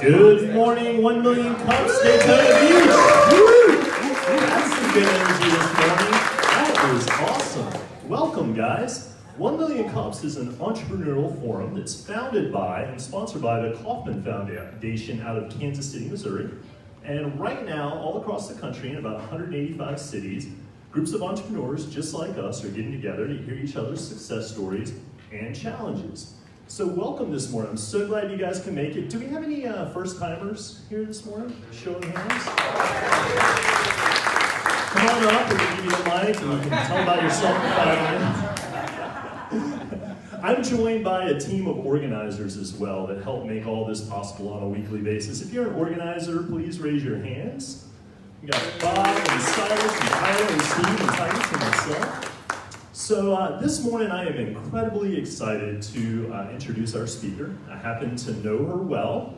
Good morning, 1 Million Cups, Daytona Beach. Woo! That's some good energy this morning. That is awesome. Welcome, guys. 1 Million Cups is an entrepreneurial forum that's founded by and sponsored by the Kauffman Foundation out of Kansas City, Missouri. And right now, all across the country, in about 185 cities, groups of entrepreneurs just like us are getting together to hear each other's success stories and challenges. So welcome this morning. I'm so glad you guys can make it. Do we have any first-timers here this morning? Show of hands. Come on up, we're going to give you a mic and you can tell about yourself in 5 minutes. I'm joined by a team of organizers as well that help make all this possible on a weekly basis. If you're an organizer, please raise your hands. We got Bob and Silas and Tyler and Steve and Titus and myself. So this morning I am incredibly excited to introduce our speaker. I happen to know her well.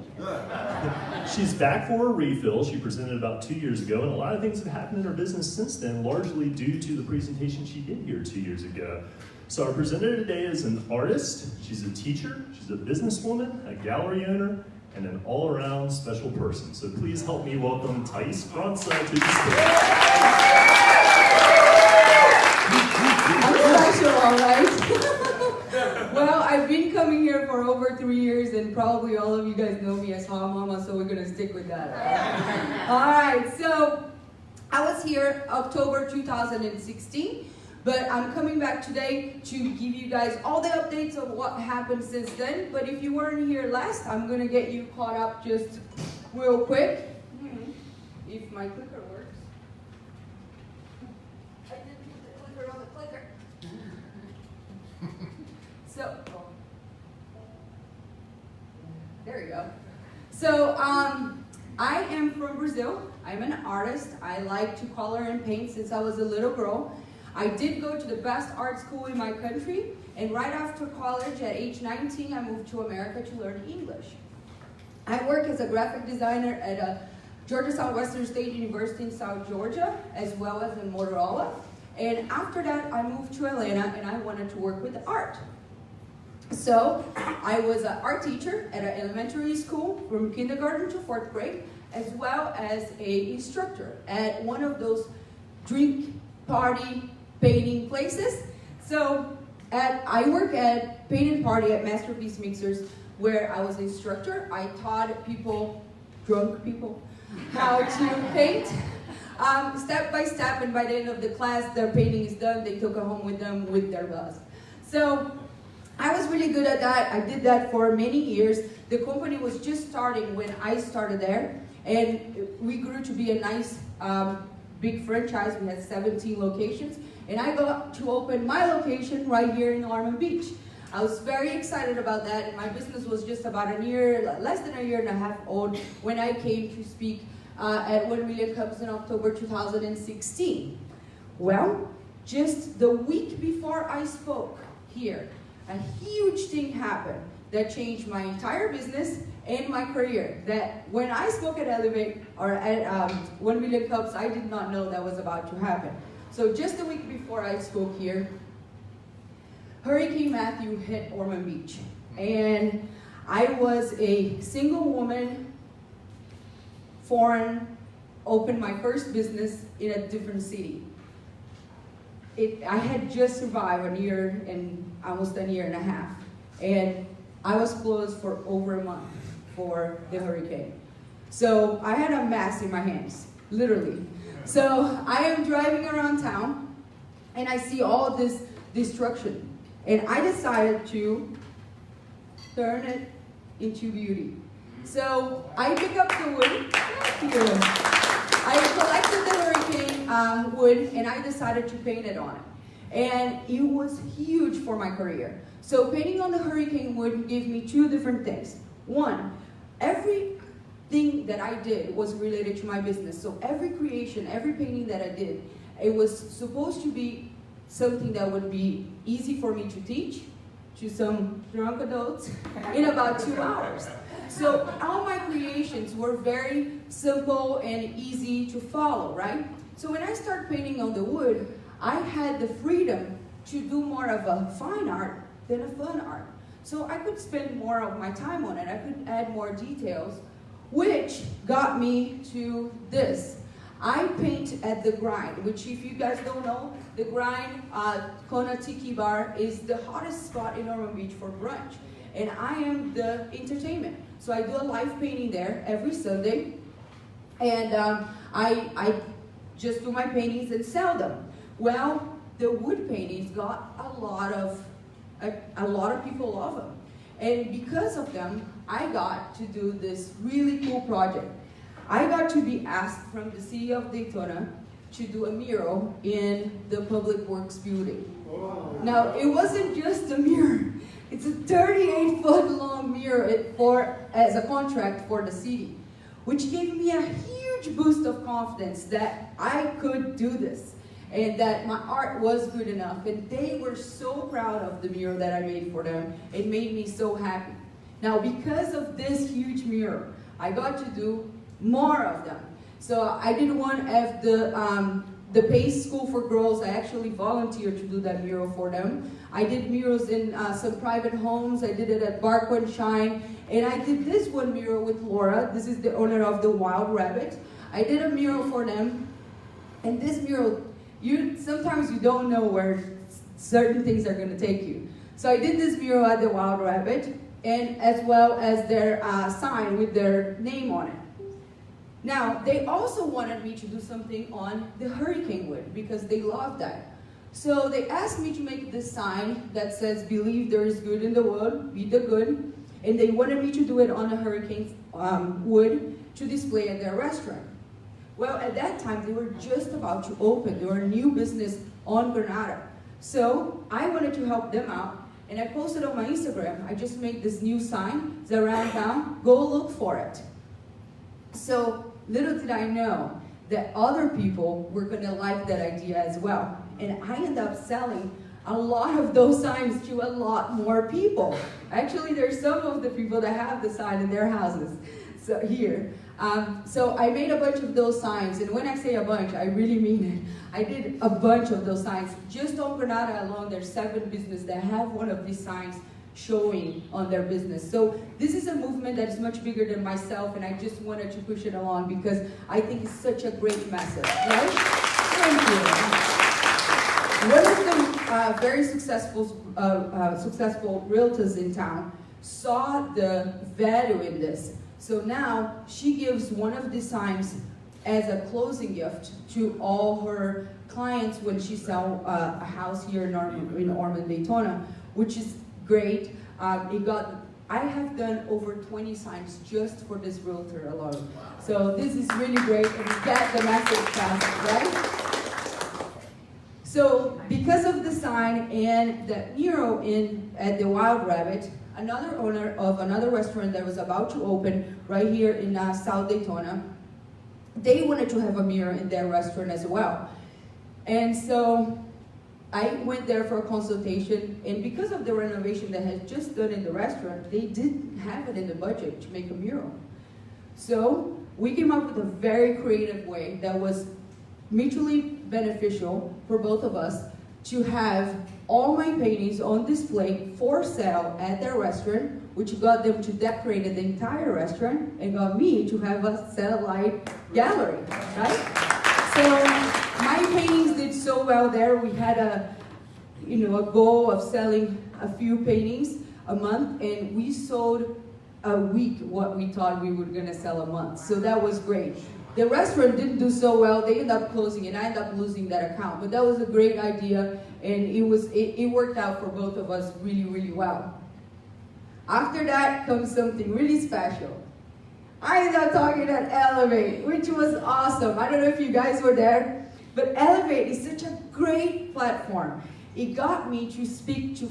She's back for a refill. She presented about 2 years ago, and a lot of things have happened in her business since then, largely due to the presentation she did here 2 years ago. So our presenter today is an artist, she's a teacher, she's a businesswoman, a gallery owner, and an all-around special person. So please help me welcome Thays Franca to the stage. I'm special, all right? Well, I've been coming here for over 3 years, and probably all of you guys know me as Hot Mama, so we're gonna stick with that. All right, so I was here October 2016, but I'm coming back today to give you guys all the updates of what happened since then. But if you weren't here last, I'm gonna get you caught up just real quick. If my clicker works. I didn't put the clicker on the clicker. So, there you go. So, I am from Brazil. I'm an artist. I like to color and paint since I was a little girl. I did go to the best art school in my country, and right after college, at age 19, I moved to America to learn English. I work as a graphic designer at Georgia Southwestern State University in South Georgia, as well as in Motorola. And after that, I moved to Atlanta, and I wanted to work with art. So I was an art teacher at an elementary school from kindergarten to 4th grade, as well as an instructor at one of those drink party painting places. So I work at Paint and Party at Masterpiece Mixers, where I was an instructor. I taught people, drunk people, how to paint step by step, and by the end of the class, their painting is done. They took it home with them with their bus. So I was really good at that. I did that for many years. The company was just starting when I started there, and we grew to be a nice big franchise. We had 17 locations, and I got to open my location right here in Ormond Beach. I was very excited about that, and my business was just about less than a year and a half old when I came to speak at 1 Million Cups in October 2016. Well, just the week before I spoke here, a huge thing happened that changed my entire business and my career. That when I spoke at Elevate, or at 1 Million Cups, I did not know that was about to happen. So just the week before I spoke here, Hurricane Matthew hit Ormond Beach. And I was a single woman, foreign, opened my first business in a different city. I had just survived a year and almost a year and a half. And I was closed for over a month for the hurricane. So I had a mess in my hands, literally. So I am driving around town, and I see all this destruction. And I decided to turn it into beauty. So I pick up the wood. Thank you. I collected the hurricane wood, and I decided to paint it on it. And it was huge for my career. So painting on the hurricane wood gave me two different things. One, everything that I did was related to my business. So every creation, every painting that I did, it was supposed to be something that would be easy for me to teach to some drunk adults in about 2 hours. So all my creations were very simple and easy to follow, right? So when I started painting on the wood, I had the freedom to do more of a fine art than a fun art. So I could spend more of my time on it. I could add more details, which got me to this. I paint at the Grind, which if you guys don't know, the Grind Kona Tiki Bar is the hottest spot in Ormond Beach for brunch. And I am the entertainment. So I do a live painting there every Sunday. And I just do my paintings and sell them. Well, the wood paintings got a lot of people love them. And because of them, I got to do this really cool project. I got to be asked from the city of Daytona to do a mural in the Public Works building. Wow. Now, it wasn't just a mural. It's a 38-foot long mural as a contract for the city, which gave me a huge boost of confidence that I could do this and that my art was good enough. And they were so proud of the mural that I made for them. It made me so happy. Now, because of this huge mural, I got to do more of them. So I did one at the Pace School for Girls. I actually volunteered to do that mural for them. I did murals in some private homes. I did it at Bark and Shine. And I did this one mural with Laura. This is the owner of the Wild Rabbit. I did a mural for them. And this mural, sometimes you don't know where certain things are going to take you. So I did this mural at the Wild Rabbit, and as well as their sign with their name on it. Now, they also wanted me to do something on the hurricane wood because they love that. So they asked me to make this sign that says, "Believe there is good in the world, be the good." And they wanted me to do it on a hurricane wood to display at their restaurant. Well, at that time, they were just about to open. They were a new business on Granada. So I wanted to help them out. And I posted on my Instagram, I just made this new sign. It's around town. Go look for it. So little did I know that other people were going to like that idea as well. And I ended up selling a lot of those signs to a lot more people. Actually, there's some of the people that have the sign in their houses. So here. So I made a bunch of those signs, and when I say a bunch, I really mean it. I did a bunch of those signs. Just on Granada alone, there's 7 businesses that have one of these signs showing on their business. So this is a movement that is much bigger than myself, and I just wanted to push it along because I think it's such a great message, right? Thank you. One of the very successful realtors in town saw the value in this. So now she gives one of the signs as a closing gift to all her clients when she sells a house here in Ormond, Daytona, which is great. I have done over 20 signs just for this realtor alone. So this is really great, and you get the message fast, right? So because of the sign and the mural at the Wild Rabbit, another owner of another restaurant that was about to open right here in South Daytona, they wanted to have a mural in their restaurant as well. And so I went there for a consultation, and because of the renovation that had just done in the restaurant, they didn't have it in the budget to make a mural. So we came up with a very creative way that was mutually beneficial for both of us to have all my paintings on display for sale at their restaurant, which got them to decorate the entire restaurant and got me to have a satellite gallery, right? So my paintings did so well there. We had a goal of selling a few paintings a month, and we sold a week what we thought we were gonna sell a month. So that was great. The restaurant didn't do so well. They ended up closing, and I ended up losing that account. But that was a great idea, and it worked out for both of us really, really well. After that comes something really special. I ended up talking at Elevate, which was awesome. I don't know if you guys were there, but Elevate is such a great platform. It got me to speak to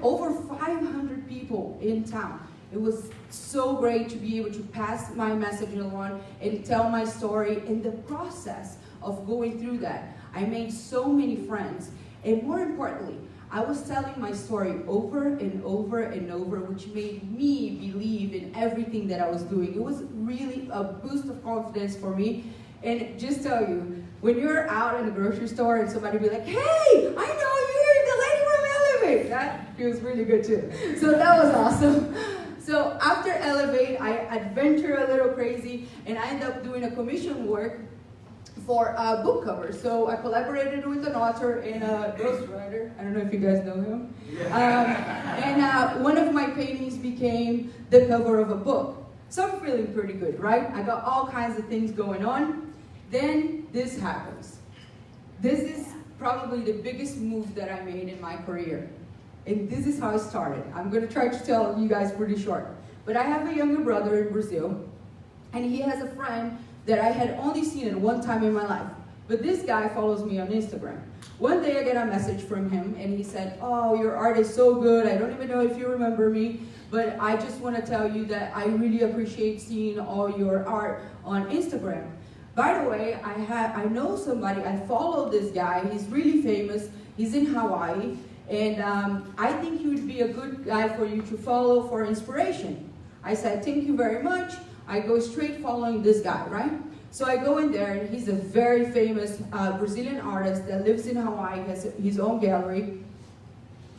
over 500 people in town. It was so great to be able to pass my message along and tell my story. In the process of going through that, I made so many friends. And more importantly, I was telling my story over and over and over, which made me believe in everything that I was doing. It was really a boost of confidence for me. And just tell you, when you're out in the grocery store and somebody be like, "Hey, I know you're the lady from Elevate," that feels really good too. So that was awesome. So after Elevate, I adventure a little crazy, and I end up doing a commission work for a book cover. So I collaborated with an author and a ghostwriter. I don't know if you guys know him. And one of my paintings became the cover of a book. So I'm feeling pretty good, right? I got all kinds of things going on. Then this happens. This is probably the biggest move that I made in my career. And this is how it started. I'm going to try to tell you guys pretty short. But I have a younger brother in Brazil, and he has a friend that I had only seen it one time in my life. But this guy follows me on Instagram. One day I get a message from him, and he said, "Oh, your art is so good. I don't even know if you remember me, but I just want to tell you that I really appreciate seeing all your art on Instagram. By the way, I know somebody, I follow this guy, he's really famous, he's in Hawaii, and I think he would be a good guy for you to follow for inspiration." I said, "Thank you very much." I go straight following this guy, right? So I go in there, and he's a very famous Brazilian artist that lives in Hawaii, has his own gallery.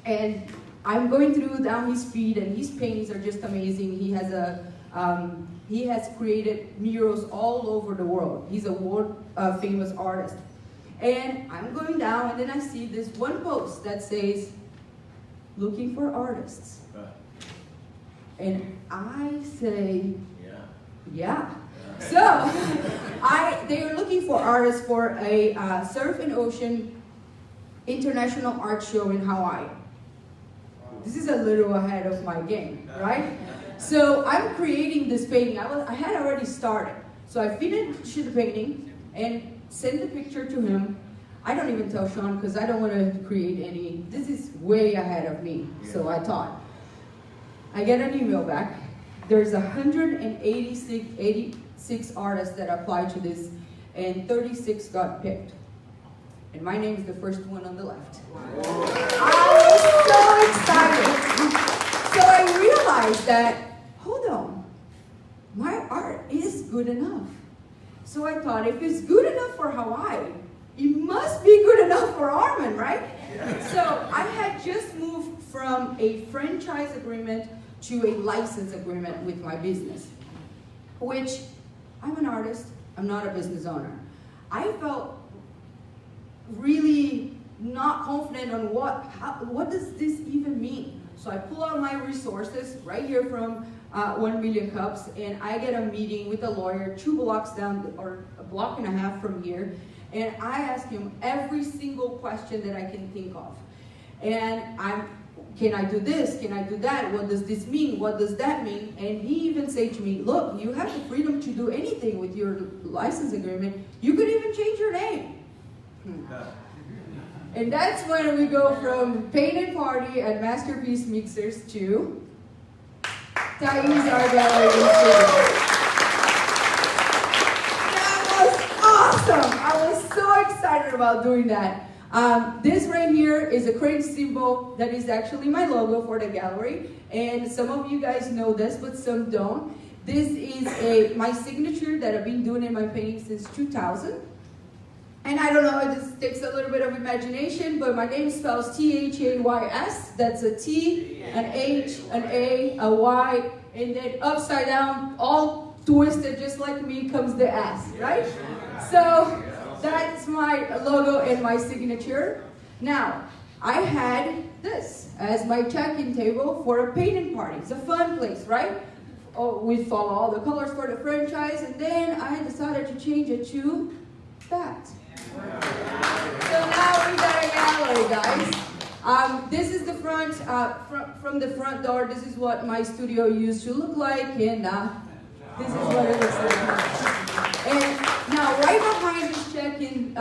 And I'm going down his feed, and his paintings are just amazing. He has created murals all over the world. He's a world famous artist. And I'm going down, and then I see this one post that says, "Looking for artists." And I say, yeah. So they were looking for artists for a Surf and Ocean International Art Show in Hawaii. This is a little ahead of my game, right? So I'm creating this painting. I had already started. So I finished the painting and sent the picture to him. I don't even tell Sean because I don't want to create any. This is way ahead of me, so I thought. I get an email back. There's 186 artists that applied to this, and 36 got picked. And my name is the first one on the left. I was so excited. So I realized that, hold on, my art is good enough. So I thought, if it's good enough for Hawaii, it must be good enough for Armin, right? So I had just moved from a franchise agreement to a license agreement with my business, which I'm an artist, I'm not a business owner. I felt really not confident on what does this even mean? So I pull out my resources right here from 1Million Cups, and I get a meeting with a lawyer 2 blocks down, or a block and a half from here, and I ask him every single question that I can think of. And can I do this? Can I do that? What does this mean? What does that mean? And he even said to me, "Look, you have the freedom to do anything with your license agreement. You could even change your name." And that's when we go from Paint and Party at Masterpiece Mixers to Thays Art Gallery. That was awesome! I was so excited about doing that. This right here is a crane symbol that is actually my logo for the gallery. And some of you guys know this, but some don't. This is my signature that I've been doing in my paintings since 2000. And I don't know, this takes a little bit of imagination, but my name spells Thays. That's a T, an H, an A, a Y, and then upside down, all twisted just like me, comes the S, right? So that's my logo and my signature. Now, I had this as my check-in table for a painting party. It's a fun place, right? Oh, we follow all the colors for the franchise, and then I decided to change it to that. So now we got a gallery, guys. This is the front, from the front door, this is what my studio used to look like, and this is what it looks like now. And now, right behind this check-in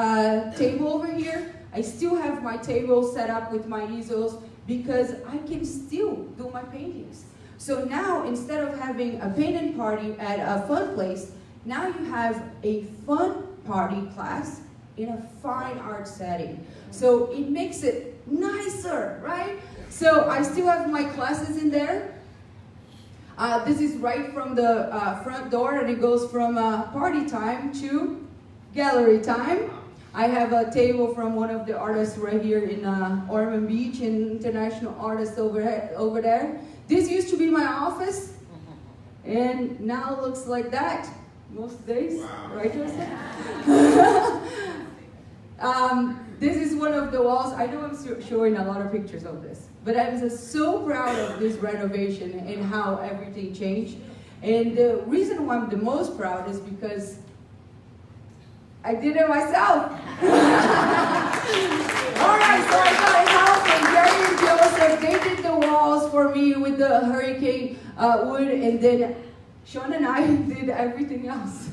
table over here, I still have my table set up with my easels because I can still do my paintings. So now, instead of having a painting party at a fun place, now you have a fun party class in a fine art setting. So it makes it nicer, right? So I still have my classes in there. This is right from the front door, and it goes from party time to gallery time. I have a table from one of the artists right here in Ormond Beach, an international artist over there. This used to be my office, and now it looks like that most days. Wow. Right, Joseph? This is one of the walls. I know I'm showing a lot of pictures of this, but I'm just so proud of this renovation and how everything changed. And the reason why I'm the most proud is because I did it myself. All right, so I got help from Jerry and Joseph. They did the walls for me with the hurricane wood, and then Sean and I did everything else.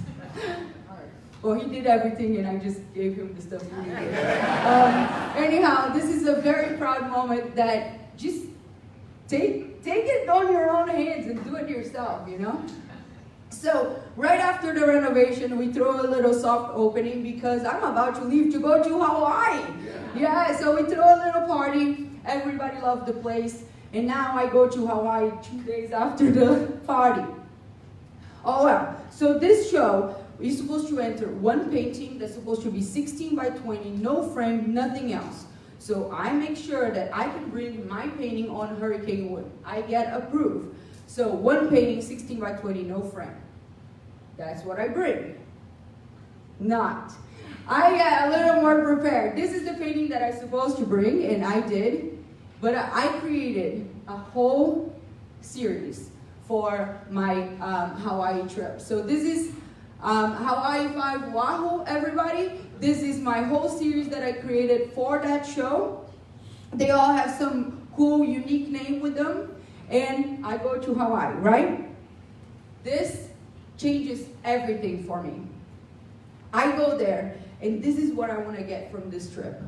Well, he did everything, and I just gave him the stuff he needed. Anyhow, this is a very proud moment that just take it on your own hands and do it yourself, you know? So, right after the renovation, we throw a little soft opening because I'm about to leave to go to Hawaii. Yeah, so we throw a little party. Everybody loved the place. And now I go to Hawaii 2 days after the party. Oh well, so this show, you're supposed to enter one painting that's supposed to be 16 by 20, no frame, nothing else. So I make sure that I can bring my painting on hurricane wood. I get approved. So one painting, 16 by 20, no frame. That's what I bring. Not. I get a little more prepared. This is the painting that I'm supposed to bring, and I did. But I created a whole series for my Hawaii trip. So this is Hawaii 5 Oahu, everybody. This is my whole series that I created for that show. They all have some cool, unique name with them. And I go to Hawaii, right? This changes everything for me. I go there, and this is what I want to get from this trip.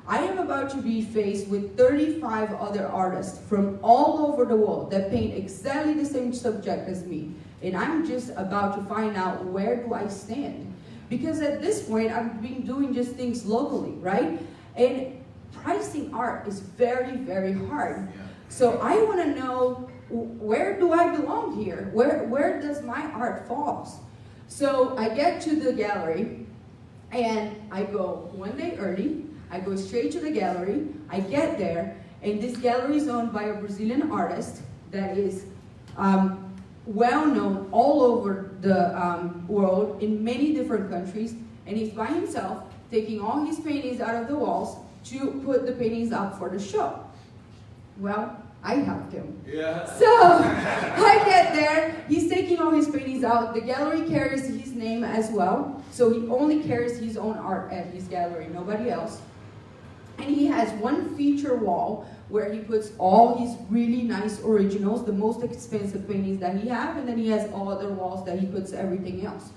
I am about to be faced with 35 other artists from all over the world that paint exactly the same subject as me. And I'm just about to find out, where do I stand? Because at this point, I've been doing just things locally, right? And pricing art is very, very hard. So I want to know, where do I belong here? Where does my art fall? So I get to the gallery, and I go one day early. I go straight to the gallery. I get there, and this gallery is owned by a Brazilian artist that is well known all over the world in many different countries, and he's by himself taking all his paintings out of the walls to put the paintings up for the show. Well, I helped him. Yeah. So I get there, he's taking all his paintings out. The gallery carries his name as well, so he only carries his own art at his gallery, nobody else. And he has one feature wall where he puts all his really nice originals, the most expensive paintings that he has, and then he has all other walls that he puts everything else.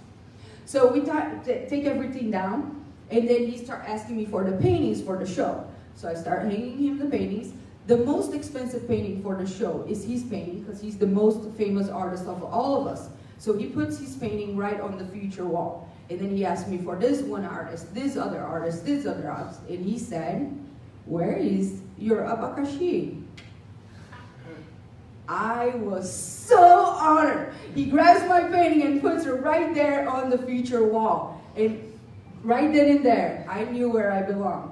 So we take everything down, and then he starts asking me for the paintings for the show. So I start hanging him the paintings. The most expensive painting for the show is his painting, because he's the most famous artist of all of us. So he puts his painting right on the feature wall. And then he asked me for this one artist, this other artist, this other artist. And he said, "Where is your abakashi?" I was so honored. He grabs my painting and puts it right there on the feature wall. And right then and there, I knew where I belonged.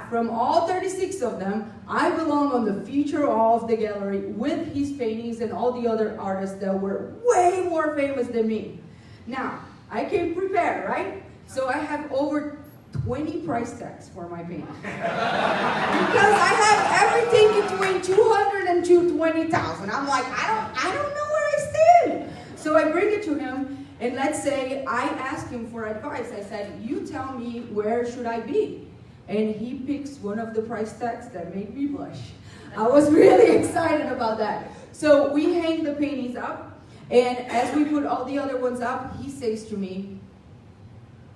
From all 36 of them, I belong on the feature wall of the gallery with his paintings and all the other artists that were way more famous than me. Now, I came prepared, right? So I have over 20 price tags for my painting. Because I have everything between 200 and 220,000. I'm like, I don't know where I stand. So I bring it to him, and let's say I ask him for advice. I said, "You tell me, where should I be?" And he picks one of the price tags that made me blush. I was really excited about that. So we hang the paintings up, and as we put all the other ones up, he says to me,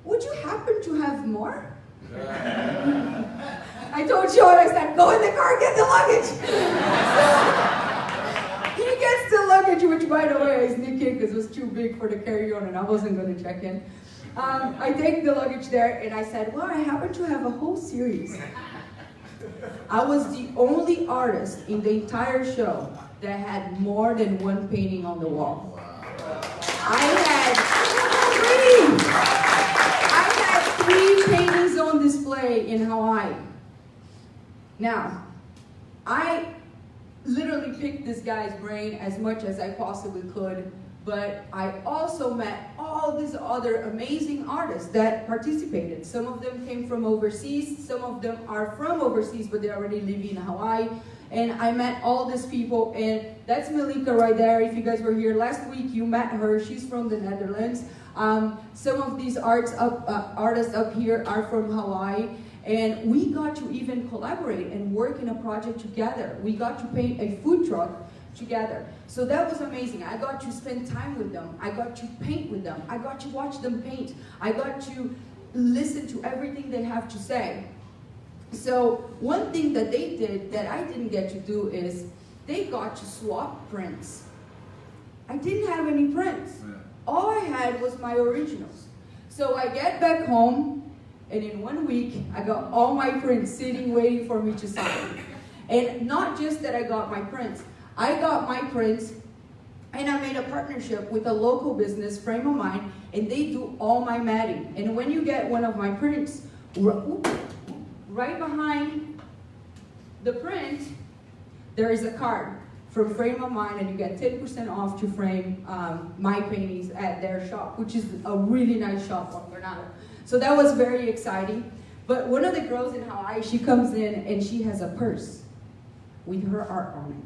"Would you happen to have more?" I told Sean, I said, "Go in the car, get the luggage." He gets the luggage, which by the way I sneaked in because it was too big for the carry-on and I wasn't going to check in. I take the luggage there, and I said, "Well, I happen to have a whole series." I was the only artist in the entire show that had more than one painting on the wall. I had three paintings display in Hawaii. Now, I literally picked this guy's brain as much as I possibly could, but I also met all these other amazing artists that participated. Some of them came from overseas, some of them are from overseas, but they already live in Hawaii. And I met all these people, and that's Malika right there. If you guys were here last week, you met her. She's from the Netherlands. Some of these artists up here are from Hawaii. And we got to even collaborate and work in a project together. We got to paint a food truck together. So that was amazing. I got to spend time with them. I got to paint with them. I got to watch them paint. I got to listen to everything they have to say. So one thing that they did that I didn't get to do is they got to swap prints. I didn't have any prints. All I had was my originals. So I get back home, and in 1 week, I got all my prints sitting waiting for me to sign. And not just that I got my prints. I got my prints, and I made a partnership with a local business, Frame of Mind, and they do all my matting. And when you get one of my prints, right behind the print, there is a card from Frame of Mind, and you get 10% off to frame my paintings at their shop, which is a really nice shop on Granada. So that was very exciting. But one of the girls in Hawaii, she comes in and she has a purse with her art on it.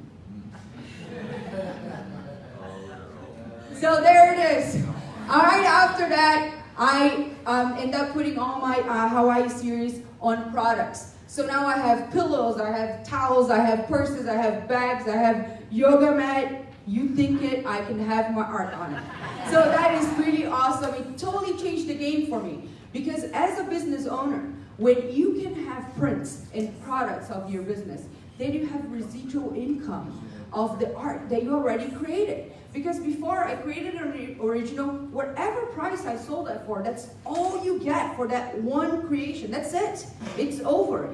So there it is. All right, after that, I end up putting all my Hawaii series on products. So now I have pillows, I have towels, I have purses, I have bags, I have yoga mat. You think it, I can have my art on it. So that is really awesome. It totally changed the game for me. Because as a business owner, when you can have prints and products of your business, then you have residual income of the art that you already created. Because before I created an original, whatever price I sold it for, that's all you get for that one creation. That's it. It's over.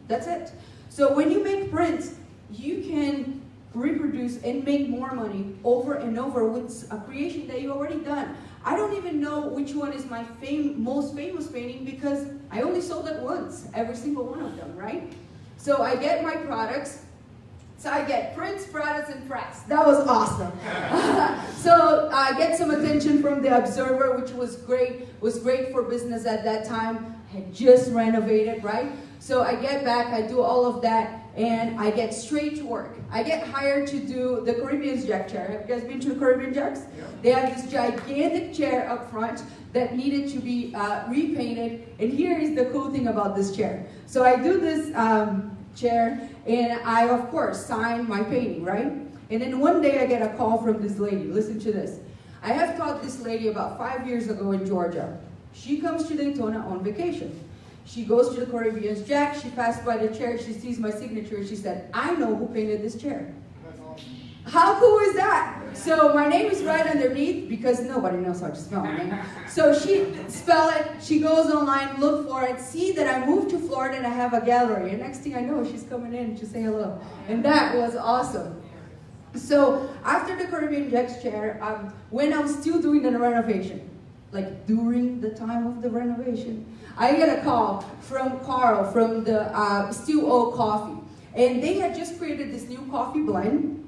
That's it. So when you make prints, you can reproduce and make more money over and over with a creation that you already done. I don't even know which one is my most famous painting because I only sold it once, every single one of them, right? So I get my products. So I get prints, products, and press. That was awesome. So I get some attention from the Observer, which was great. Was great for business at that time. I had just renovated, right? So I get back, I do all of that, and I get straight to work. I get hired to do the Caribbean Jack chair. Have you guys been to the Caribbean Jacks? Yeah. They have this gigantic chair up front that needed to be repainted. And here is the cool thing about this chair. So I do this chair, and I, of course, sign my painting, right? And then one day I get a call from this lady. Listen to this. I have taught this lady about 5 years ago in Georgia. She comes to Daytona on vacation. She goes to the Caribbean Jack, she passed by the chair, she sees my signature, she said, I know who painted this chair. How cool is that? So my name is right underneath because nobody knows how to spell my name. So she spell it, she goes online, look for it, see that I moved to Florida and I have a gallery. And next thing I know, she's coming in to say hello. And that was awesome. So after the Caribbean Jack's chair, when I was still doing the renovation, like during the time of the renovation, I get a call from Carl from the Still Oak Coffee. And they had just created this new coffee blend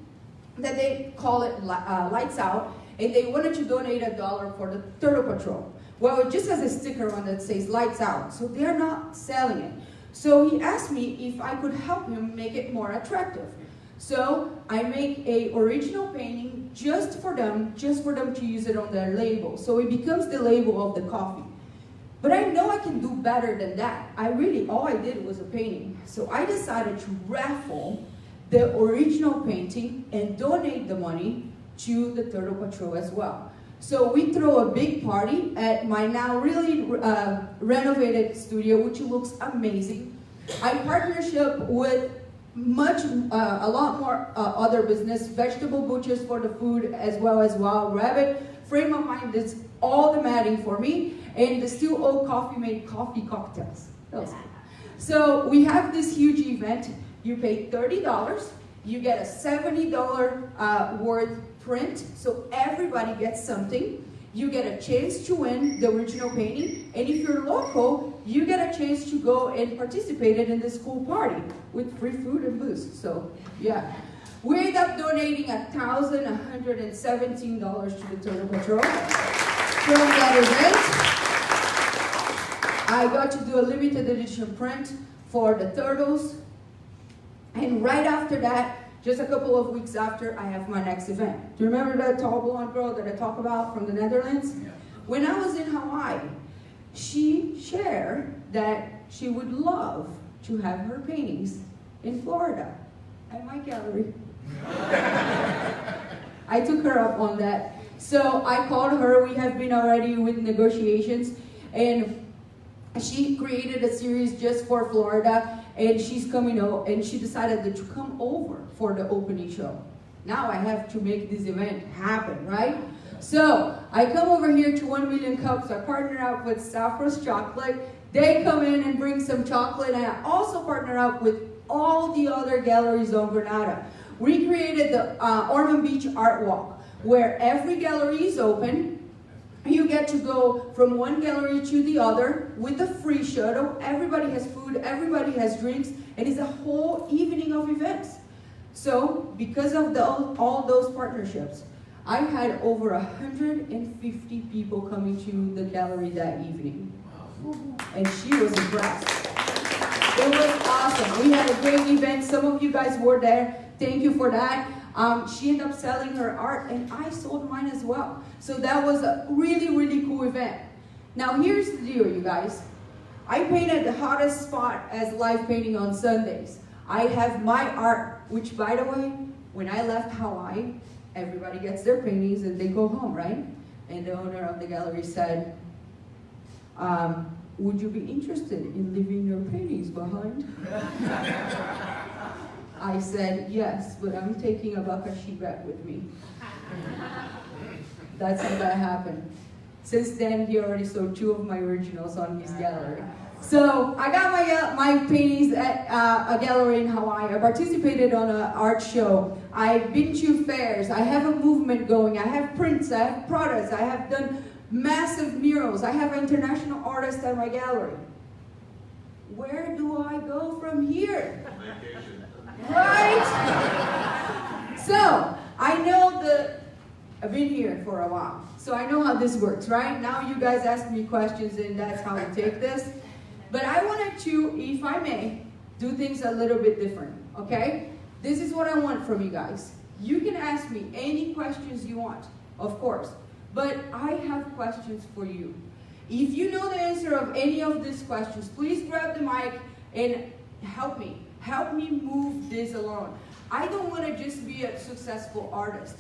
that they call it Lights Out, and they wanted to donate $1 for the Turtle Patrol. Well, it just has a sticker on that says Lights Out, so they're not selling it. So he asked me if I could help him make it more attractive. So I make a original painting just for them to use it on their label. So it becomes the label of the coffee. But I know I can do better than that. All I did was a painting. So I decided to raffle the original painting and donate the money to the Turtle Patrol as well. So we throw a big party at my now really renovated studio, which looks amazing. I partnership with a lot more other business, vegetable butchers for the food as well as Wild Rabbit. Frame of Mind does all the matting for me, and the Still Oak Coffee made coffee cocktails. That was cool. So we have this huge event. You pay $30, you get a $70 worth print, so everybody gets something. you get a chance to win the original painting, and if you're local, you get a chance to go and participate in the school party with free food and booze. So, yeah. We ended up donating $1,117 to the Total Patrol from that event. I got to do a limited edition print for the turtles, and right after that, just a couple of weeks after, I have my next event. Do you remember that tall blonde girl that I talked about from the Netherlands? Yeah. When I was in Hawaii, she shared that she would love to have her paintings in Florida at my gallery. I took her up on that. So I called her. We have been already with negotiations, and she created a series just for Florida, and she's coming out, and she decided to come over for the opening show. Now I have to make this event happen, right? So I come over here to 1Million Cups. I partner up with Saffron's Chocolate. They come in and bring some chocolate, and I also partner up with all the other galleries on Granada. We created the Ormond Beach Art Walk, where every gallery is open. You get to go from one gallery to the other with a free shuttle. Everybody has food, everybody has drinks, and it's a whole evening of events. So, because of all those partnerships, I had over 150 people coming to the gallery that evening. And she was impressed. It was awesome. We had a great event. Some of you guys were there. Thank you for that. She ended up selling her art, and I sold mine as well. So that was a really, really cool event. Now here's the deal, you guys. I painted the hottest spot as live painting on Sundays. I have my art, which, by the way, when I left Hawaii, everybody gets their paintings and they go home, right? And the owner of the gallery said, would you be interested in leaving your paintings behind? I said, yes, but I'm taking a Bakashi back with me. That's how that happened. Since then, he already sold 2 of my originals on his gallery. So I got my paintings at a gallery in Hawaii. I participated on an art show. I've been to fairs. I have a movement going. I have prints. I have products. I have done massive murals. I have an international artist at my gallery. Where do I go from here? Vacation. Right? So, I know I've been here for a while, so I know how this works, right? Now you guys ask me questions, and that's how we take this. But I wanted to, if I may, do things a little bit different, okay? This is what I want from you guys. You can ask me any questions you want, of course, but I have questions for you. If you know the answer of any of these questions, please grab the mic and help me. Help me move this along. I don't want to just be a successful artist.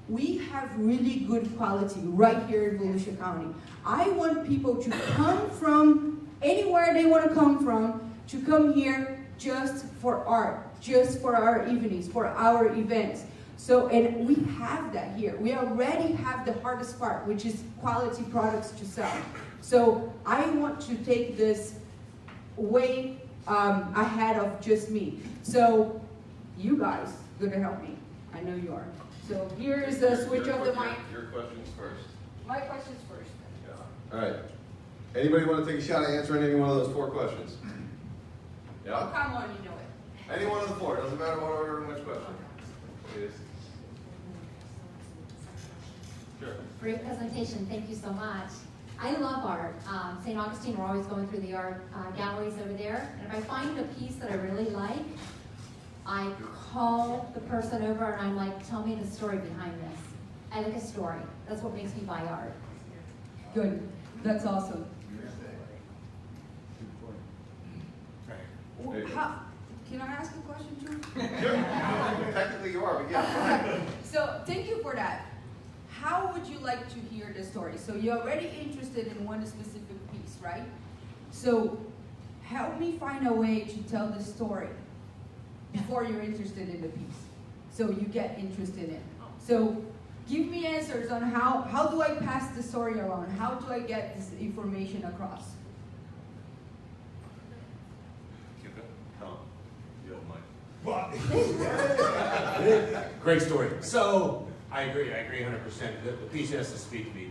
We have really good quality right here in Volusia County. I want people to come from anywhere they want to come here just for art, just for our evenings, for our events. So, and we have that here. We already have the hardest part, which is quality products to sell. So I want to take this way ahead of just me. So you guys are gonna help me. I know you are. So here is the switch of the mic. Your questions first. My questions first. Yeah. All right. Anybody want to take a shot at answering any one of those 4 questions? Oh, Yeah? come on, you know it. Any one of the 4. Doesn't matter what order and which question. Please. Sure. Great presentation. Thank you so much. I love art. St. Augustine, we're always going through the art galleries over there. And if I find a piece that I really like, I call the person over and I'm like, tell me the story behind this. I like a story. That's what makes me buy art. Good. That's awesome. Hey. Can I ask a question too? Sure. Technically you are, but yeah. So thank you for that. How would you like to hear the story? So you're already interested in one specific piece, right? So help me find a way to tell the story before you're interested in the piece. So you get interested in it. So give me answers on how do I pass the story along? How do I get this information across? Great story. So I agree 100%. The piece has to speak to me.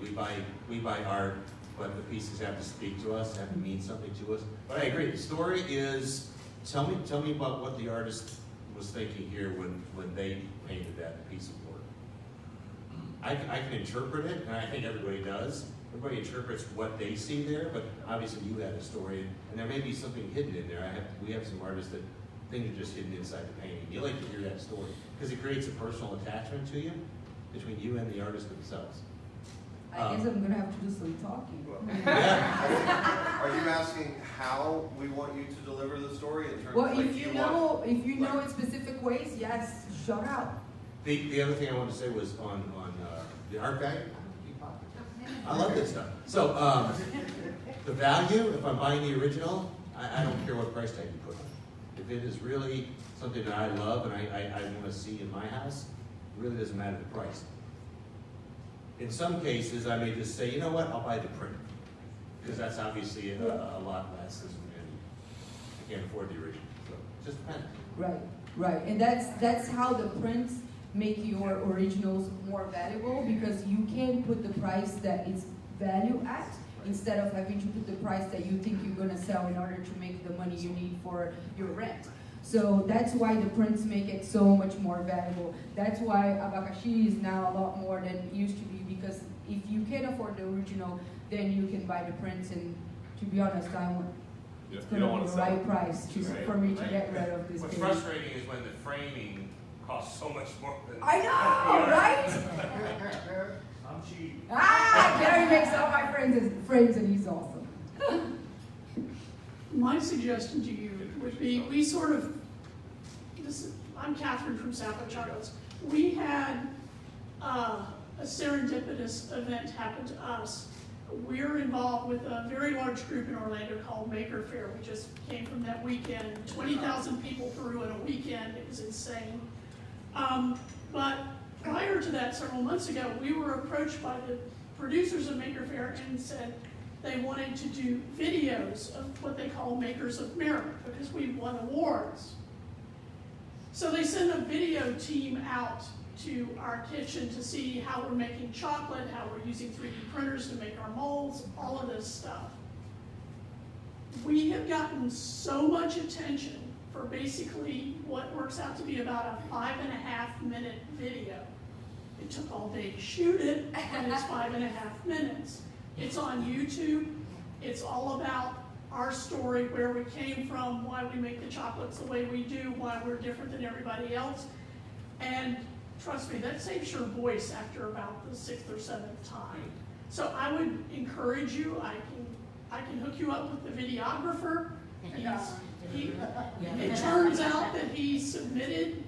We buy art, but the pieces have to speak to us, have to mean something to us. But I agree, the story is, tell me about what the artist was thinking here when they painted that piece of work. I can interpret it, and I think everybody does. Everybody interprets what they see there, but obviously you had a story, and there may be something hidden in there. We have some artists that things are just hidden inside the painting. You like to hear that story, because it creates a personal attachment to you, between you and the artist themselves. I guess I'm gonna have to do some talking. Yeah. Are you asking how we want you to deliver the story in terms Well, of like, if you know in specific ways, yes, shout out. The other thing I wanted to say was on the art value. I love this stuff. So the value, if I'm buying the original, I don't care what price tag you put on it. If it is really something that I love and I want to see in my house, it really doesn't matter the price. In some cases, I may just say, you know what, I'll buy the print. Because that's obviously a lot less, and I can't afford the original. So it just depends. Right. And that's how the prints make your originals more valuable, because you can put the price that it's value at, instead of having to put the price that you think you're gonna sell in order to make the money you need for your rent. So that's why the prints make it so much more valuable. That's why Abacaxi is now a lot more than it used to be, because if you can afford the original, then you can buy the prints, and to be honest, it's You gonna don't want be to the sell right price for me to get rid of this What's thing. frustrating is when the framing costs so much more than... I know, right? I'm cheap. Gary makes all my friends and he's awesome. My suggestion to you would be, I'm Catherine from Sappo Chocolates. We had a serendipitous event happen to us. We're involved with a very large group in Orlando called Maker Faire. We just came from that weekend. 20,000 people through in a weekend. It was insane. But prior to that, several months ago, we were approached by the producers of Maker Faire and said they wanted to do videos of what they call Makers of Merit, because we won awards. So they sent a video team out to our kitchen to see how we're making chocolate, how we're using 3D printers to make our molds, all of this stuff. We have gotten so much attention for basically what works out to be about a 5.5-minute video. It took all day to shoot it, and it's 5.5 minutes. It's on YouTube. It's all about our story, where we came from, why we make the chocolates the way we do, why we're different than everybody else. And trust me, that saves your voice after about the 6th or 7th time. So I would encourage you, I can hook you up with the videographer. It turns out that he submitted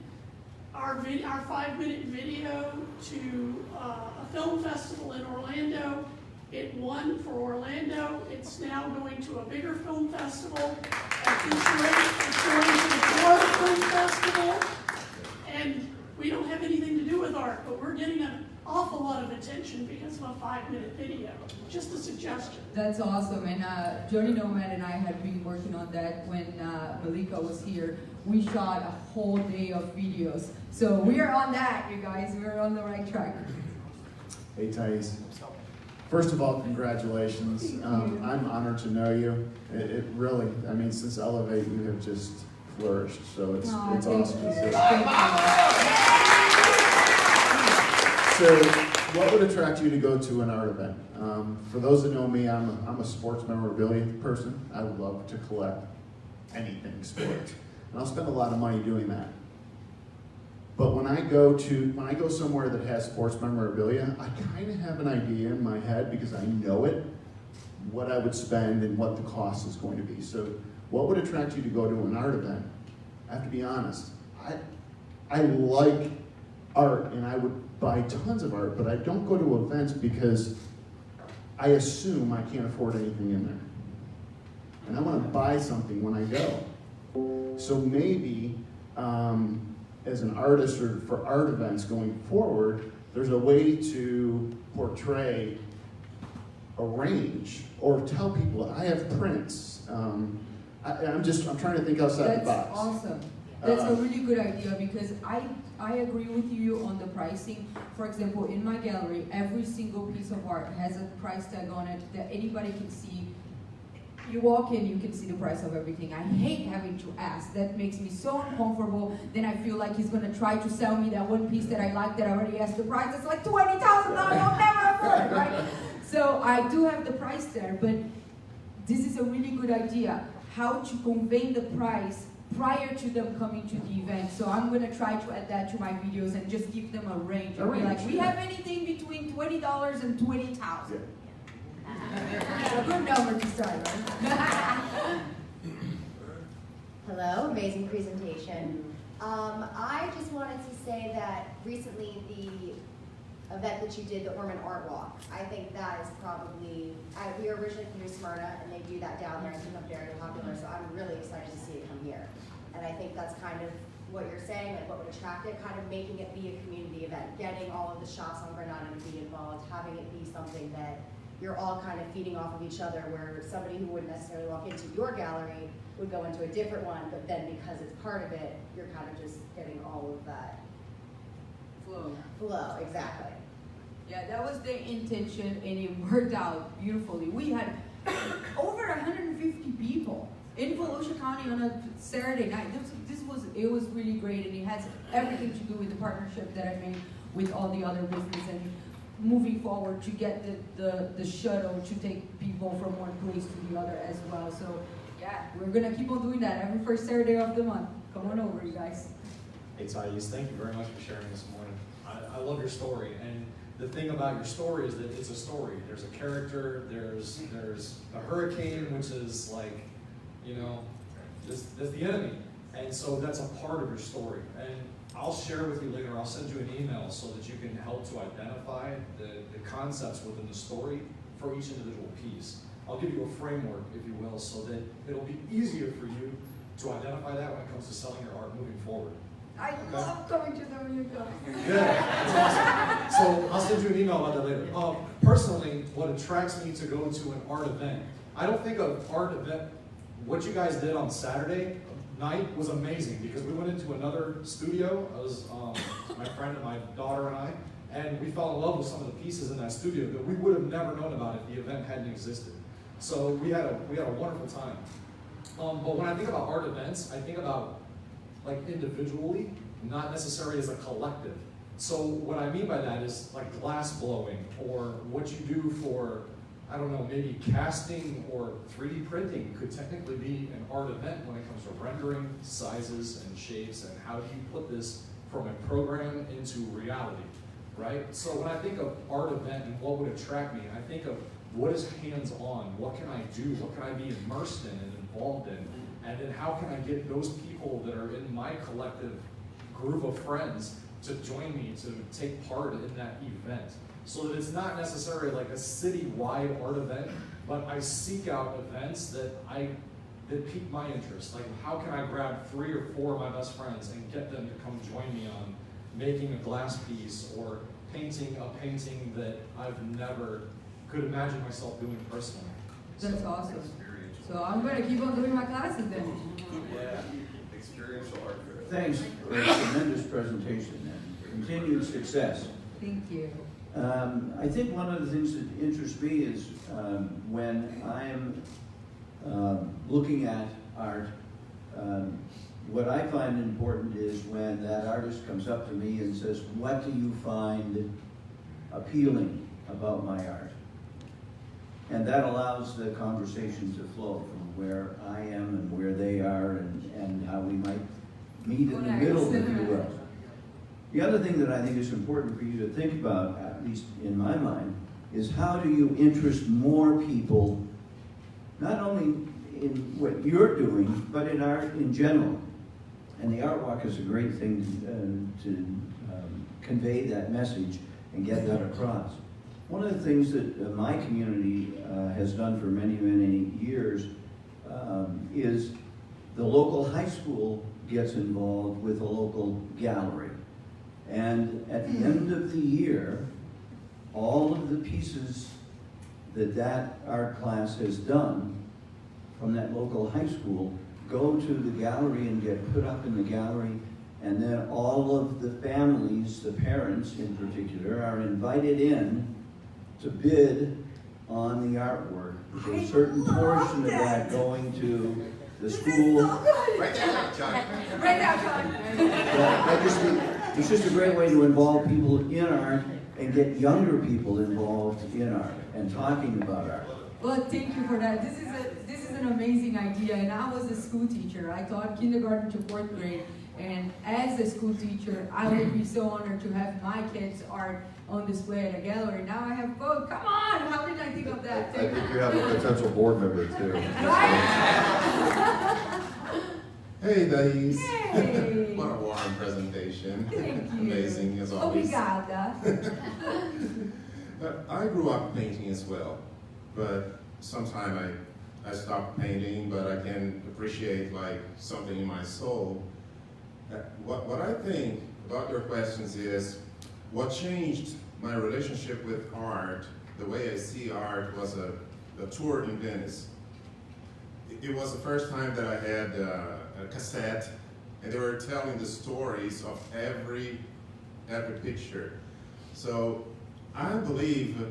our 5-minute video to a film festival in Orlando. It won for Orlando. It's now going to a bigger film festival at Detroit. It's going to the Florida Film Festival. And we don't have anything to do with art, but we're getting an awful lot of attention because of a 5-minute video. Just a suggestion. That's awesome. And Johnny Nomad and I had been working on that when Malika was here. We shot a whole day of videos. So we are on that, you guys. We're on the right track. Hey, Thays. First of all, congratulations. I'm honored to know you. It really, I mean, since Elevate, you have just flourished. So it's awesome to see. So, what would attract you to go to an art event? For those that know me, I'm a sports memorabilia person. I would love to collect anything sports, and I'll spend a lot of money doing that. But when I go somewhere that has sports memorabilia, I kind of have an idea in my head, because I know it, what I would spend and what the cost is going to be. So what would attract you to go to an art event? I have to be honest. I like art, and I would buy tons of art, but I don't go to events because I assume I can't afford anything in there. And I want to buy something when I go. So maybe, as an artist or for art events going forward, there's a way to portray a range or tell people I have prints. I'm trying to think outside the box. That's awesome. That's a really good idea because I agree with you on the pricing. For example, in my gallery, every single piece of art has a price tag on it that anybody can see. You walk in, you can see the price of everything. I hate having to ask. That makes me so uncomfortable. Then I feel like he's gonna try to sell me that one piece that I like that I already asked the price. It's like $20,000. I'll never afford it, right? So I do have the price there, but this is a really good idea. How to convey the price prior to them coming to the event. So I'm gonna try to add that to my videos and just give them a range. And be like, we have anything between $20 and $20,000. A good number to start, right? Hello, amazing presentation. I just wanted to say that recently the event that you did, the Orman Art Walk, I think that is probably, we are originally from New Smyrna and they do that down there and it's become very popular, so I'm really excited to see it come here. And I think that's kind of what you're saying, like what would attract it, kind of making it be a community event, getting all of the shops on Granada to be involved, having it be something that you're all kind of feeding off of each other, where somebody who wouldn't necessarily walk into your gallery would go into a different one, but then because it's part of it, you're kind of just getting all of that flow, exactly. Yeah, that was the intention and it worked out beautifully. We had over 150 people in Volusia County on a Saturday night. It was really great, and it has everything to do with the partnership that I made with all the other businesses and moving forward to get the shuttle to take people from one place to the other as well. So yeah, we're gonna keep on doing that every first Saturday of the month. Come on over, you guys. Hey Thays, thank you very much for sharing this morning. I love your story, and the thing about your story is that it's a story. There's a character, there's a hurricane, which is like, you know, that's the enemy. And so that's a part of your story. And I'll share with you later, I'll send you an email so that you can help to identify the concepts within the story for each individual piece. I'll give you a framework, if you will, so that it'll be easier for you to identify that when it comes to selling your art moving forward. I love coming to the reunion. Good, that's awesome. So I'll send you an email about that later. Personally, what attracts me to go to an art event, I don't think of art event, what you guys did on Saturday night was amazing because we went into another studio. I was my friend and my daughter and I, and we fell in love with some of the pieces in that studio that we would have never known about if the event hadn't existed. So we had a wonderful time. But when I think about art events, I think about like individually, not necessarily as a collective. So what I mean by that is like glass blowing, or what you do for, I don't know, maybe casting or 3D printing could technically be an art event when it comes to rendering sizes and shapes and how do you put this from a program into reality, right? So when I think of art event and what would attract me, I think of what is hands-on, what can I do, what can I be immersed in and involved in, and then how can I get those people that are in my collective group of friends to join me to take part in that event. So that it's not necessarily like a city-wide art event, but I seek out events that pique my interest. Like how can I grab 3 or 4 of my best friends and get them to come join me on making a glass piece or painting a painting that I've never could imagine myself doing personally. That's awesome. So I'm going to keep on doing my classes then. Yeah, experiential art. Thanks for a tremendous presentation and continued success. Thank you. I think one of the things that interests me is when I am looking at art, what I find important is when that artist comes up to me and says, what do you find appealing about my art? And that allows the conversation to flow from where I am and where they are and how we might meet in the middle, if you will. The other thing that I think is important for you to think about, at least in my mind, is how do you interest more people, not only in what you're doing, but in art in general. And the Art Walk is a great thing to convey that message and get that across. One of the things that my community has done for many, many years is the local high school gets involved with a local gallery. And at the end of the year, all of the pieces that art class has done from that local high school go to the gallery and get put up in the gallery, and then all of the families, the parents in particular, are invited in to bid on the artwork. There's a certain portion of that going to the school. Right there, John. Right now, John. I just think it's just a great way to involve people in art and get younger people involved in art and talking about art. Well, thank you for that. This is an amazing idea. And I was a school teacher. I taught kindergarten to 4th grade. And as a school teacher, I would be so honored to have my kids' art on display at a gallery. Now I have both. Come on! How did I think of that? I think you have a potential board member too. Right? Hey, Thays. Hey! What a warm presentation. Thank you. Amazing as always. Obrigada. I grew up painting as well, but sometime I stopped painting, but I can appreciate like something in my soul. What I think about your questions is, what changed my relationship with art, the way I see art, was a tour in Venice. It was the first time that I had a cassette, and they were telling the stories of every picture. So I believe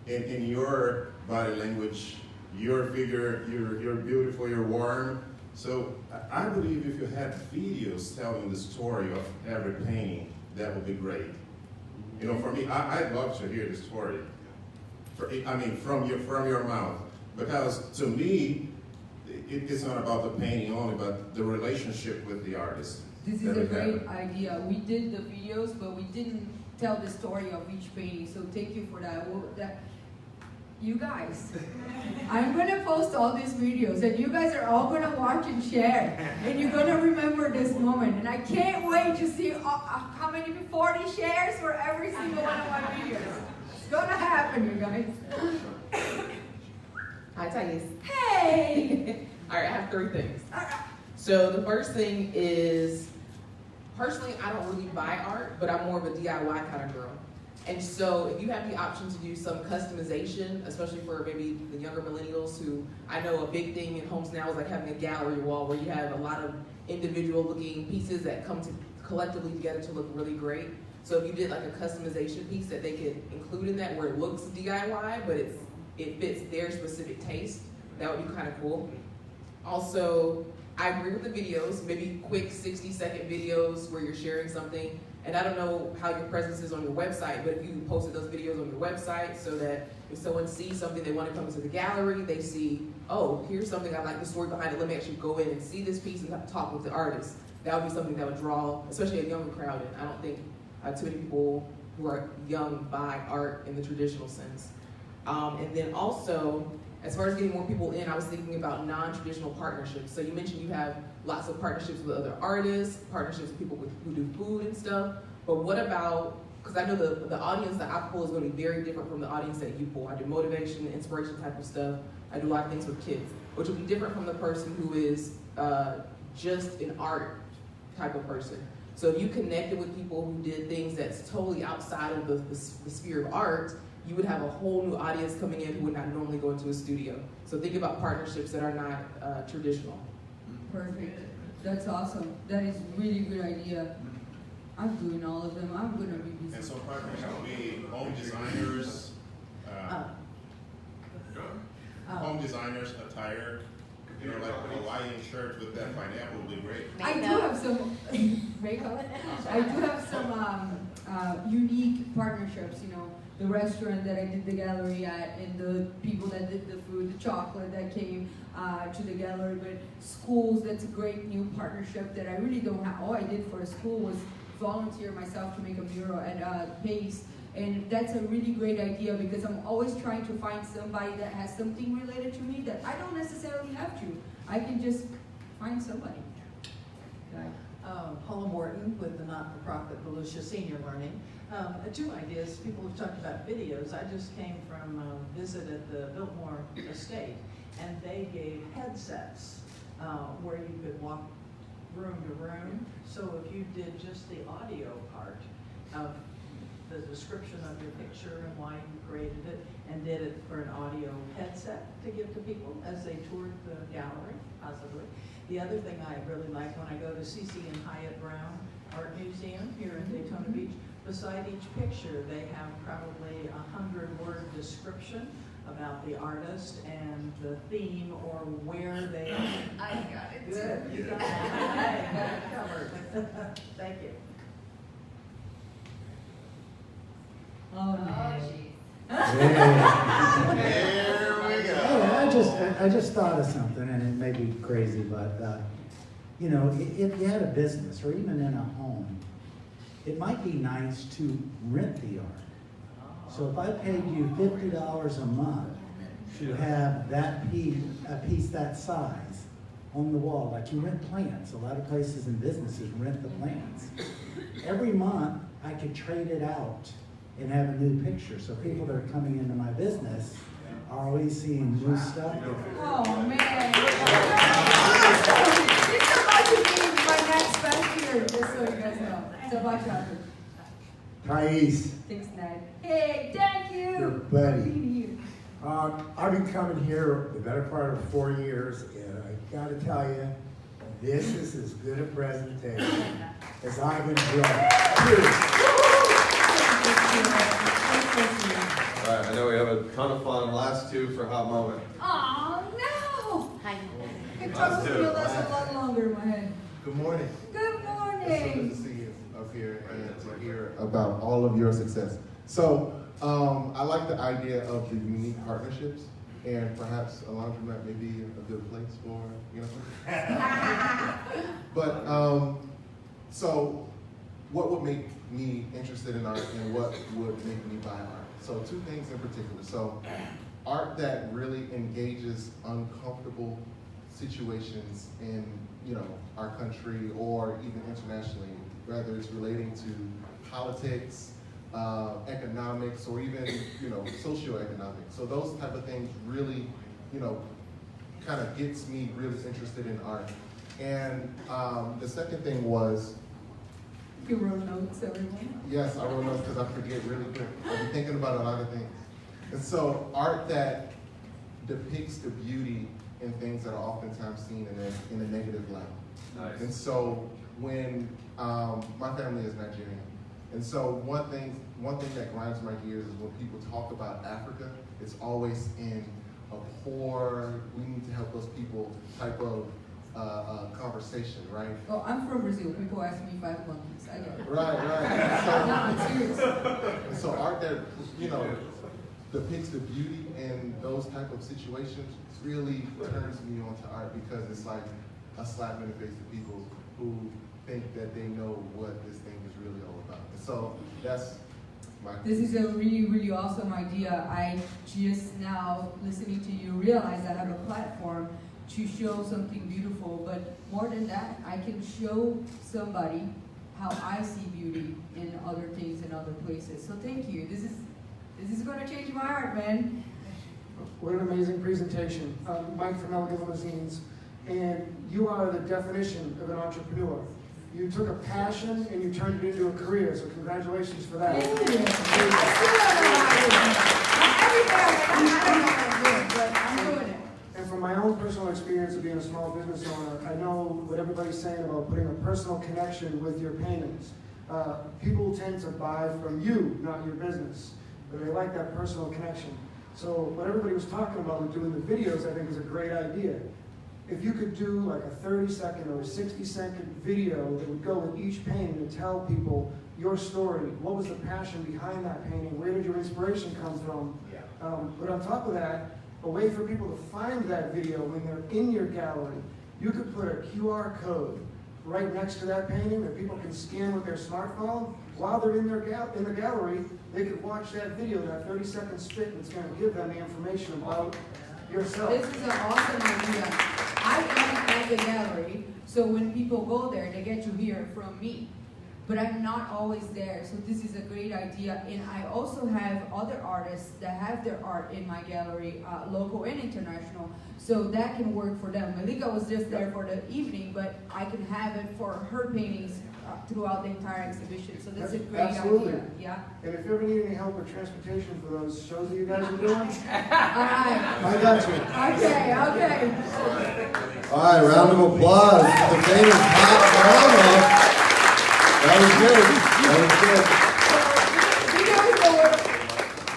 in your body language, your figure, you're beautiful, you're warm. So I believe if you had videos telling the story of every painting, that would be great. You know, for me, I'd love to hear the story. From your mouth, because to me, it's not about the painting only, but the relationship with the artist. This is a great idea. We did the videos, but we didn't tell the story of each painting. So thank you for that. You guys, I'm gonna post all these videos, and you guys are all gonna watch and share, and you're gonna remember this moment. And I can't wait to see how many 40 shares for every single one of my videos. It's gonna happen, you guys. Hi, Thays. Hey! All right, I have 3 things. So the first thing is, personally, I don't really buy art, but I'm more of a DIY kind of girl. And so if you have the option to do some customization, especially for maybe the younger millennials who, I know a big thing in homes now is like having a gallery wall where you have a lot of individual looking pieces that come collectively together to look really great. So if you did like a customization piece that they could include in that where it looks DIY, but it fits their specific taste, that would be kind of cool. Also, I agree with the videos, maybe quick 60-second videos where you're sharing something. And I don't know how your presence is on your website, but if you posted those videos on your website so that if someone sees something they want to come to the gallery, they see, oh, here's something I like the story behind it, let me actually go in and see this piece and talk with the artist. That would be something that would draw, especially a younger crowd in. I don't think too many people who are young buy art in the traditional sense. And then also, as far as getting more people in, I was thinking about non-traditional partnerships. So you mentioned you have lots of partnerships with other artists, partnerships with people who do food and stuff. But what about, because I know the audience that I pull is going to be very different from the audience that you pull. I do motivation, inspiration type of stuff. I do a lot of things with kids, which will be different from the person who is just an art type of person. So if you connected with people who did things that's totally outside of the sphere of art, you would have a whole new audience coming in who would not normally go into a studio. So think about partnerships that are not traditional. Perfect. That's awesome. That is really good idea. I'm doing all of them. I'm gonna be busy. And so partners will be home designers, home designers, attire, you know, like a Hawaiian shirt with that pineapple would be great. I do have some makeup. I do have some unique partnerships. You know, the restaurant that I did the gallery at, and the people that did the food, the chocolate that came to the gallery. But schools, that's a great new partnership that I really don't have. All I did for a school was volunteer myself to make a mural at Thays. And that's a really great idea because I'm always trying to find somebody that has something related to me that I don't necessarily have to. I can just find somebody. Okay. Paula Morton with the not-for-profit Volusia Senior Learning. 2 ideas. People have talked about videos. I just came from a visit at the Biltmore Estate, and they gave headsets where you could walk room to room. So if you did just the audio part of the description of your picture and why you created it, and did it for an audio headset to give to people as they toured the gallery, possibly. The other thing I really like when I go to C.C. and Hyatt Brown Art Museum here in Daytona Beach, beside each picture they have probably 100-word description about the artist and the theme or where they are. I got it. Good. You got it. Okay, got it covered. Thank you. Oh, no. There we go. Hey, I just thought of something, and it may be crazy, but you know, if you had a business or even in a home, it might be nice to rent the art. So if I paid you $50 a month to have that piece, a piece that size on the wall, like you rent plants, a lot of places and businesses rent the plants. Every month I could trade it out and have a new picture. So people that are coming into my business are always seeing new stuff. Oh, man. It's about to be my next best year, just so you guys know. It's about to happen. Thays, Thanks, Ned. Hey, thank you. your for buddy. being here. I've been coming here the better part of 4 years, and I gotta tell you, this is as good a presentation as I've enjoyed. All right, I know we have a ton of fun. Last two for hot moment. Oh, no. Hi. Good Last talk two. to you last a lot longer in my head. Good morning. Good It's so good morning. to see you up here and to hear about all of your success. So, I like the idea of the unique partnerships, and perhaps a laundromat may be a good place for, you know. But, so what would make me interested in art and what would make me buy art? So two things in particular. So art that really engages uncomfortable situations in, you know, our country or even internationally, whether it's relating to politics, economics, or even, you know, socioeconomics. So those type of things really, you know, kind of gets me really interested in art. And the second thing was, You wrote notes, everyone. yes, I wrote notes because I forget really quick. I've been thinking about a lot of things. And so art that depicts the beauty in things that are oftentimes seen in a negative light. Nice. And so when my family is Nigerian, and so one thing that grinds my gears is when people talk about Africa, it's always in a poor, we need to help those people type of conversation, right? Oh, I'm from Brazil. People ask me if I have monkeys. I get it. Right. No, I'm serious. And so art that, you know, depicts the beauty in those type of situations really turns me on to art because it's like a slap in the face to people who think that they know what this thing is really all about. And so that's my... This is a really, really awesome idea. I just now, listening to you, realize I have a platform to show something beautiful, but more than that, I can show somebody how I see beauty in other things and other places. So thank you. This is going to change my art, man. What an amazing presentation. Mike from Elegant Limousines, and you are the definition of an entrepreneur. You took a passion and you turned it into a career, so congratulations for that. Thank you. I'm doing it. And from my own personal experience of being a small business owner, I know what everybody's saying about putting a personal connection with your paintings. People tend to buy from you, not your business, but they like that personal connection. So what everybody was talking about with doing the videos, I think is a great idea. If you could do like a 30-second or a 60-second video that would go with each painting to tell people your story, what was the passion behind that painting, where did your inspiration come from? But on top of that, a way for people to find that video when they're in your gallery, you could put a QR code right next to that painting that people can scan with their smartphone. While they're in the gallery, they could watch that video, that 30-second spit, and it's going to give them the information about yourself. This is an awesome idea. I am at the gallery, so when people go there, they get to hear from me. But I'm not always there, so this is a great idea. And I also have other artists that have their art in my gallery, local and international, so that can work for them. Malika was just there for the evening, but I can have it for her paintings throughout the entire exhibition. So that's a great Absolutely. idea. Yeah. And if you ever need any help with transportation for those shows that you guys are doing, All right. I got you. Okay. Okay. All right, round of applause for the famous hot drama. That was good.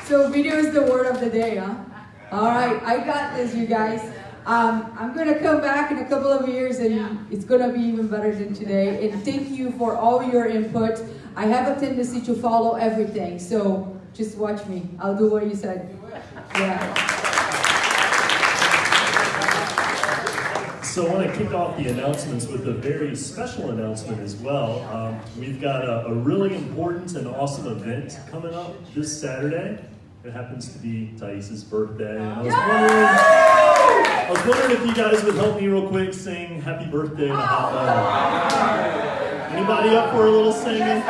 So video is the word of the day, huh? All right, I got this, you guys. I'm gonna come back in a couple of years and it's gonna be even better than today. And thank you for all your input. I have a tendency to follow everything, so just watch me. I'll do what you said. Yeah. So I want to kick off the announcements with a very special announcement as well. We've got a really important and awesome event coming up this Saturday. It happens to be Thays' birthday. And I was wondering if you guys would help me real quick sing Happy Birthday in a hot letter. Anybody up for a little singing?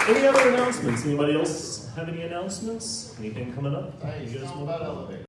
Any other announcements? Anybody else have any announcements? Anything coming up? Hey, you guys know about elevators.